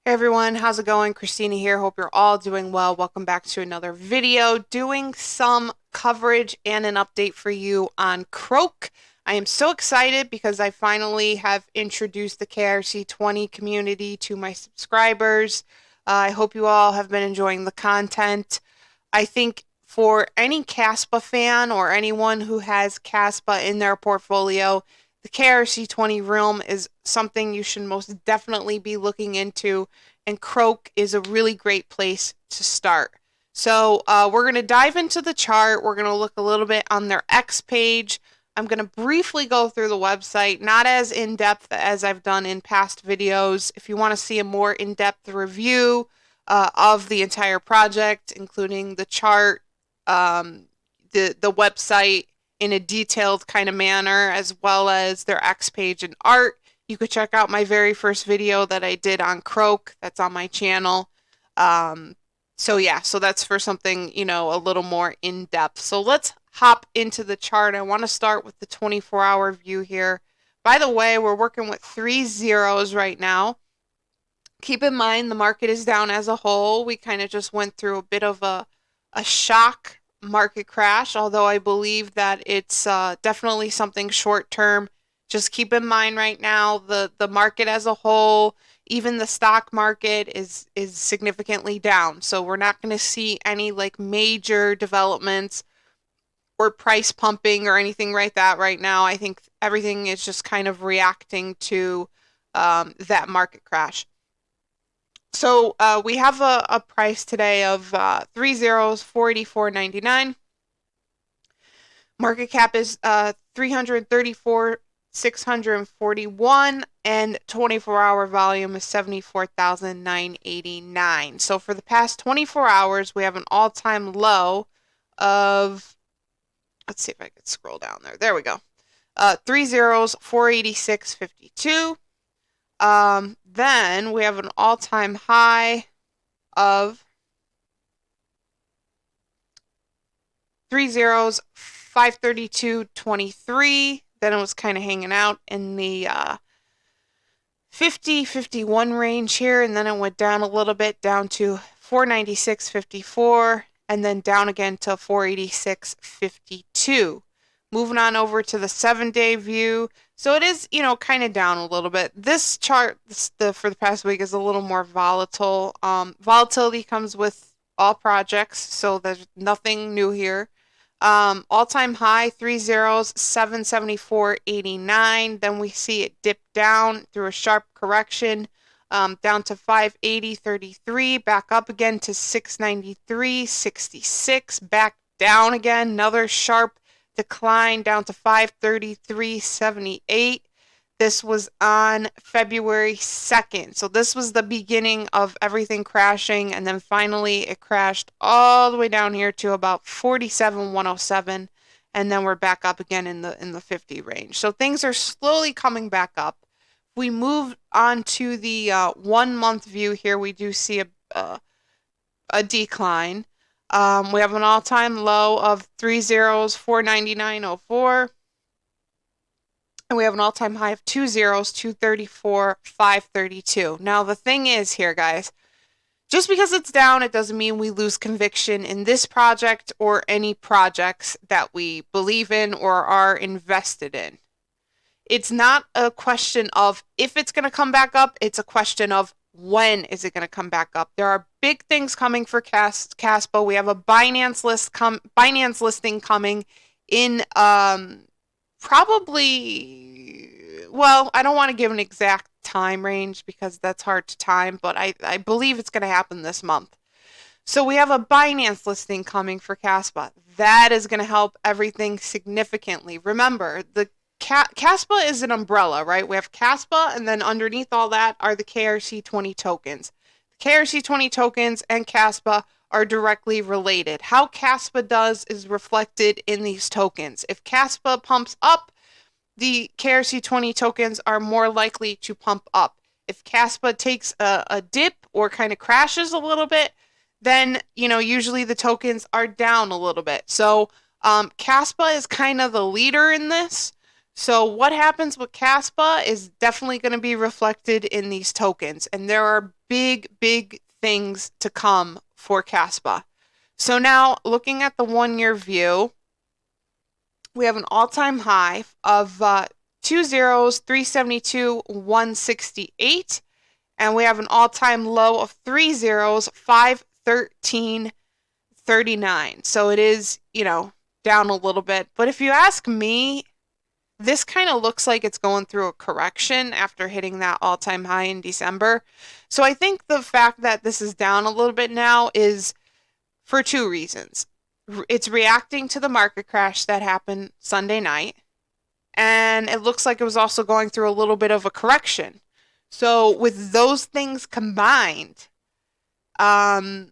Hey everyone, how's it going? Christina here. Hope you're all doing well. Welcome back to another video doing some coverage and an update for you on KROAK. I am so excited because I finally have introduced the KRC20 community to my subscribers. I hope you all have been enjoying the content. I think for any KASPA fan or anyone who has KASPA in their portfolio, the KRC20 realm is something you should most definitely be looking into, and KROAK is a really great place to start. So we're going to dive into the chart. We're going to look a little bit on their X page. I'm going to briefly go through the website, not as in-depth as I've done in past videos. If you want to see a more in-depth review of the entire project, including the chart, the website in a detailed kind of manner, as well as their X page and art, you could check out my very first video that I did on KROAK. That's on my channel. So that's for something, a little more in depth. So let's hop into the chart. I want to start with the 24-hour view here. By the way, we're working with 3 zeros right now. Keep in mind the market is down as a whole. We kind of just went through a bit of a shock market crash, although I believe that it's definitely something short term. Just keep in mind right now the market as a whole, even the stock market is significantly down. So we're not going to see any like major developments or price pumping or anything like that right now. I think everything is just kind of reacting to that market crash. So we have a price today of 3 zeros, 484.99. Market cap is 334,641, and 24-hour volume is 74,989. So for the past 24 hours, we have an all-time low of, let's see if I can scroll down there. There we go. 3 zeros, 486.52. Then we have an all-time high of 3 zeros, 532.23. Then it was kind of hanging out in the 50-51 range here, and then it went down a little bit down to 496.54, and then down again to 486.52. Moving on over to the 7-day view. So it is, kind of down a little bit. This chart for the past week is a little more volatile. Volatility comes with all projects, so there's nothing new here. All-time high, 3 zeros, 774.89. Then we see it dip down through a sharp correction, down to 580.33, back up again to 693.66, back down again, another sharp decline down to 533.78. This was on February 2nd. So this was the beginning of everything crashing, and then finally it crashed all the way down here to about 47.107, and then we're back up again in the 50 range. So things are slowly coming back up. If we move on to the 1-month view here, we do see a decline. We have an all-time low of 3 zeros, 499.04. And we have an all-time high of 2 zeros, 234.532. Now, the thing is here, guys, just because it's down, it doesn't mean we lose conviction in this project or any projects that we believe in or are invested in. It's not a question of if it's going to come back up. It's a question of when is it going to come back up. There are big things coming for KASPA. We have a Binance listing coming in probably, well, I don't want to give an exact time range because that's hard to time, but I believe it's going to happen this month. So we have a Binance listing coming for KASPA. That is going to help everything significantly. Remember, the KASPA is an umbrella, right? We have KASPA, and then underneath all that are the KRC20 tokens. The KRC20 tokens and KASPA are directly related. How KASPA does is reflected in these tokens. If KASPA pumps up, the KRC20 tokens are more likely to pump up. If KASPA takes a dip or kind of crashes a little bit, then, usually the tokens are down a little bit. So KASPA is kind of the leader in this. So what happens with KASPA is definitely going to be reflected in these tokens, and there are big, big things to come for KASPA. So now looking at the 1-year view, we have an all-time high of 2 zeros, 372, 168, and we have an all-time low of 3 zeros, 513, 39. So it is, down a little bit. But if you ask me, this kind of looks like it's going through a correction after hitting that all-time high in December. So I think the fact that this is down a little bit now is for 2 reasons. It's reacting to the market crash that happened Sunday night, and it looks like it was also going through a little bit of a correction. So with those things combined, of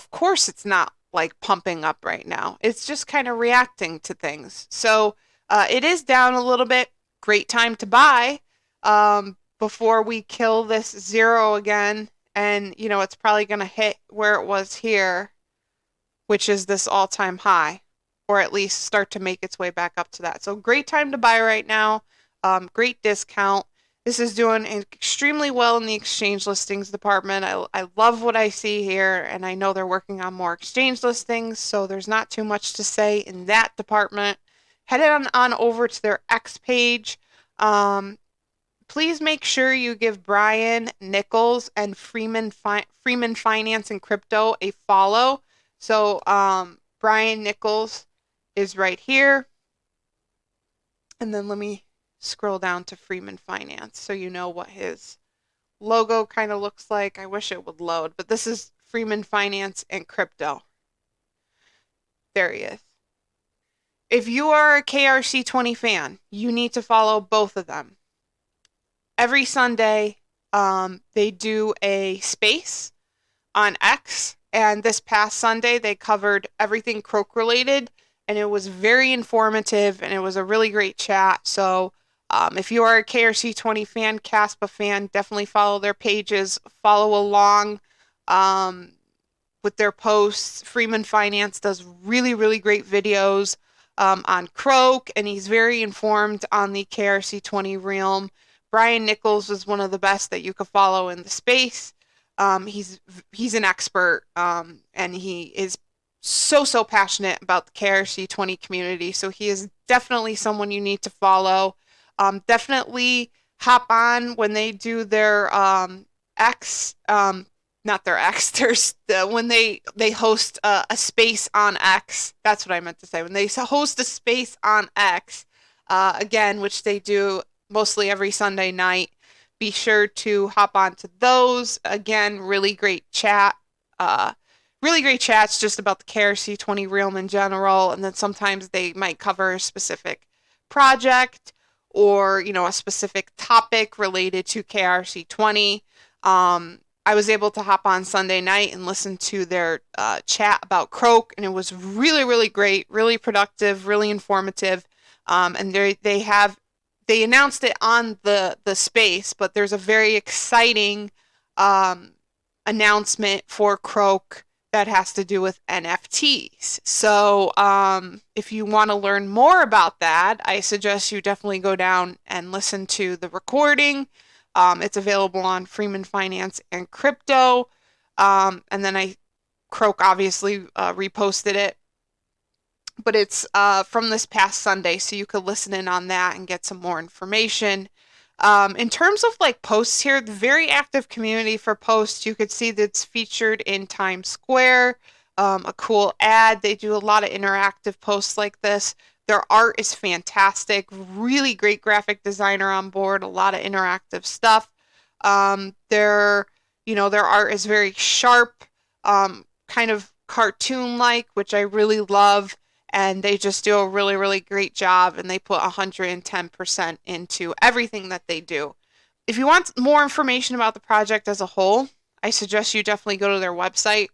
course it's not like pumping up right now. It's just kind of reacting to things. So it is down a little bit. Great time to buy before we kill this zero again. And, it's probably going to hit where it was here, which is this all-time high, or at least start to make its way back up to that. So great time to buy right now. Great discount. This is doing extremely well in the exchange listings department. I love what I see here, and I know they're working on more exchange listings, so there's not too much to say in that department. Head on over to their X page. Please make sure you give Brian Nichols and Freeman Finance and Crypto a follow. So Brian Nichols is right here. And then let me scroll down to Freeman Finance so you know what his logo kind of looks like. I wish it would load, but this is Freeman Finance and Crypto. There he is. If you are a KRC20 fan, you need to follow both of them. Every Sunday, they do a space on X, and this past Sunday, they covered everything KROAK related, and it was very informative, and it was a really great chat. So if you are a KRC20 fan, KASPA fan, definitely follow their pages, follow along with their posts. Freeman Finance does really, really great videos on KROAK, and he's very informed on the KRC20 realm. Brian Nichols is one of the best that you could follow in the space. He's an expert, and he is so passionate about the KRC20 community. So he is definitely someone you need to follow. Definitely hop on when they do their X, not their X. There's when they host a space on X. That's what I meant to say. When they host a space on X, again, which they do mostly every Sunday night. Be sure to hop on to those. Again, really great chat. Really great chats just about the KRC20 realm in general. And then sometimes they might cover a specific project or, a specific topic related to KRC20. I was able to hop on Sunday night and listen to their chat about KROAK, and it was really, really great, really productive, really informative. And they announced it on the space, but there's a very exciting announcement for KROAK that has to do with NFTs. So if you want to learn more about that, I suggest you definitely go down and listen to the recording. It's available on Freeman Finance and Crypto. And then KROAK obviously reposted it. But it's from this past Sunday, so you could listen in on that and get some more information. In terms of like posts here, the very active community for posts, you could see that's featured in Times Square, a cool ad. They do a lot of interactive posts like this. Their art is fantastic, really great graphic designer on board, a lot of interactive stuff. Their art is very sharp, kind of cartoon-like, which I really love. And they just do a really, really great job, and they put 110% into everything that they do. If you want more information about the project as a whole, I suggest you definitely go to their website.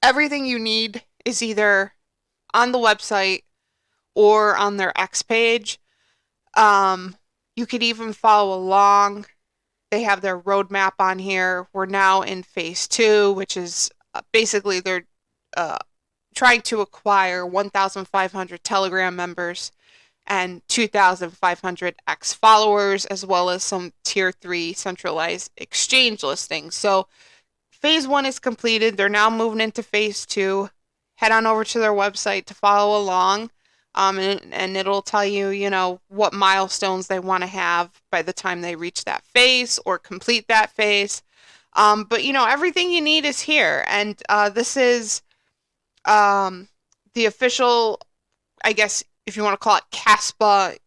Everything you need is either on the website or on their X page. You could even follow along. They have their roadmap on here. We're now in phase 2, which is basically their trying to acquire 1,500 Telegram members and 2,500 X followers, as well as some tier 3 centralized exchange listings. So phase 1 is completed. They're now moving into phase 2. Head on over to their website to follow along. And it'll tell you, what milestones they want to have by the time they reach that phase or complete that phase. But everything you need is here. And this is the official, I guess, if you want to call it KASPA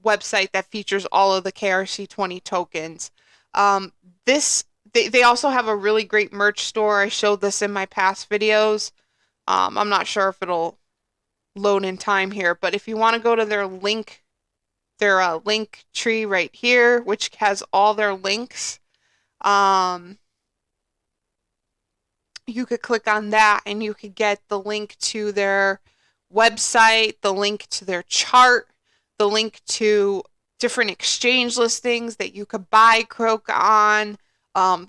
website that features all of the KRC20 tokens. They also have a really great merch store. I showed this in my past videos. I'm not sure if it'll load in time here, but if you want to go to their link tree right here, which has all their links, you could click on that and you could get the link to their website, the link to their chart, the link to different exchange listings that you could buy KROAK on.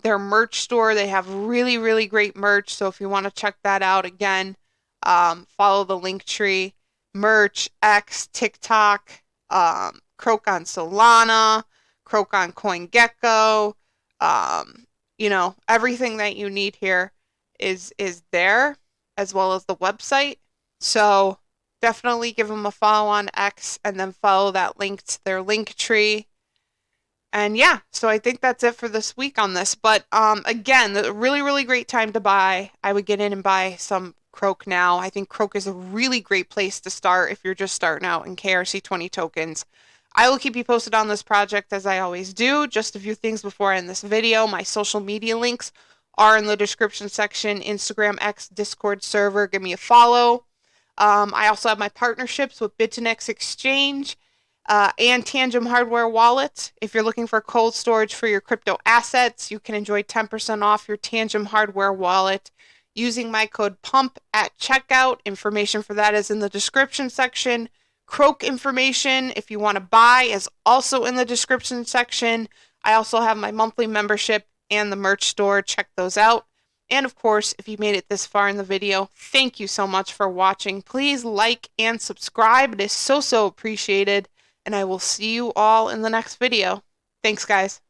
Their merch store, they have really, really great merch. So if you want to check that out again, follow the link tree. Merch, X, TikTok, KROAK on Solana, KROAK on CoinGecko. Everything that you need here is there, as well as the website. So definitely give them a follow on X and then follow that link to their link tree. And yeah, so I think that's it for this week on this. But again, a really, really great time to buy. I would get in and buy some KROAK now. I think KROAK is a really great place to start if you're just starting out in KRC20 tokens. I will keep you posted on this project as I always do. Just a few things before I end this video. My social media links are in the description section. Instagram, X, Discord server. Give me a follow. I also have my partnerships with BITUNIX Exchange and Tangem Hardware Wallet. If you're looking for cold storage for your crypto assets, you can enjoy 10% off your Tangem Hardware Wallet using my code PUMP at checkout. Information for that is in the description section. KROAK information, if you want to buy, is also in the description section. I also have my monthly membership and the merch store. Check those out. And of course, if you made it this far in the video, thank you so much for watching. Please like and subscribe. It is so, so appreciated. And I will see you all in the next video. Thanks, guys.